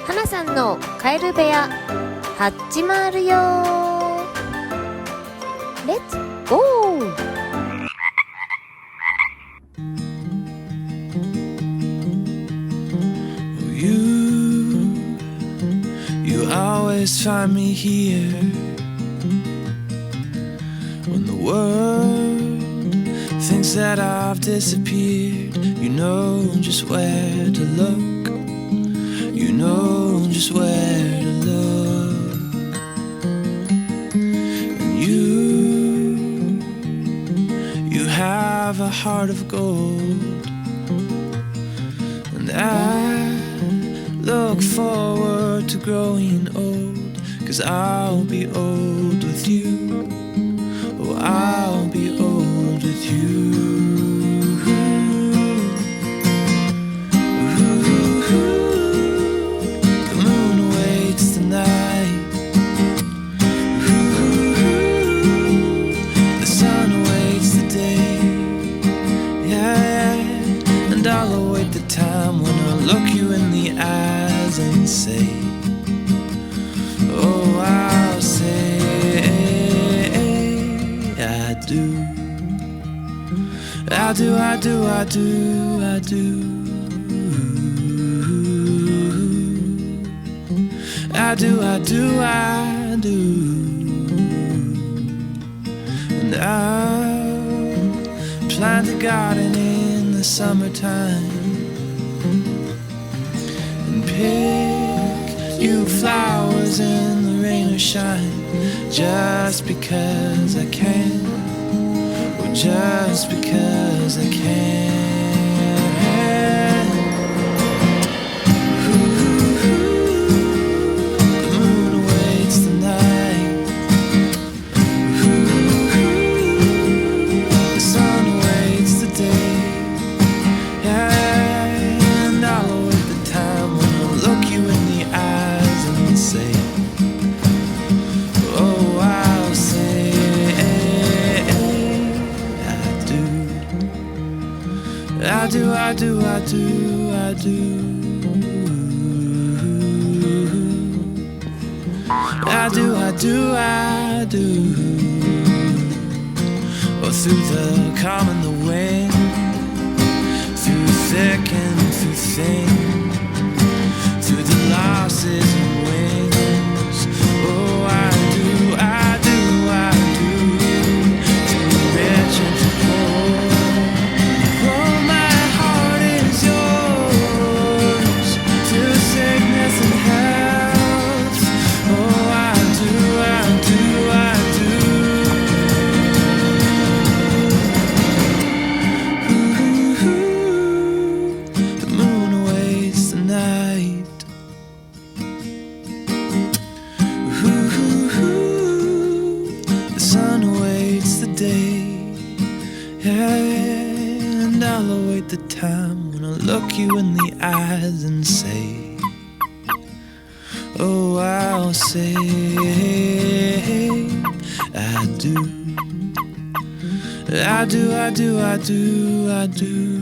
花さんのカエル部屋始まるよ。レッツゴー。You always find me here when the world thinks that I've disappeared. You know just where to look. You know just where to look. And you have a heart of gold. And I look forward to growing old, 'cause I'll be old with you. Oh, I'll be old with you. The moon awaits the night. The sun awaits the day. Yeah, and I'll await the time when I'll look you in the eyes and say, oh, I'll say I do. I do, I do, I do, I do. I do, I do, I do. And I'll plant a garden in the summertime and pick you flowers in the rain or shine, just because I can, or just because I can. The moon awaits the night. The sun awaits the day. And I'll await the time when I'll look you in the eyes and say, oh, I'll say I do. I do, I do, I do, I do. I do, I do, I do. Or through the calm and the wind, through thick and through thin, through the losses and wins. Oh, I do, I do, I do. Through the rich and the poor. Oh, my heart is yours. Through sickness and health. Oh, I do, I do, I do. The moon awaits the night. The sun awaits the day. And I'll await the time when I'll look you in the eyes and say, oh, I'll say I do. I do, I do, I do, I do.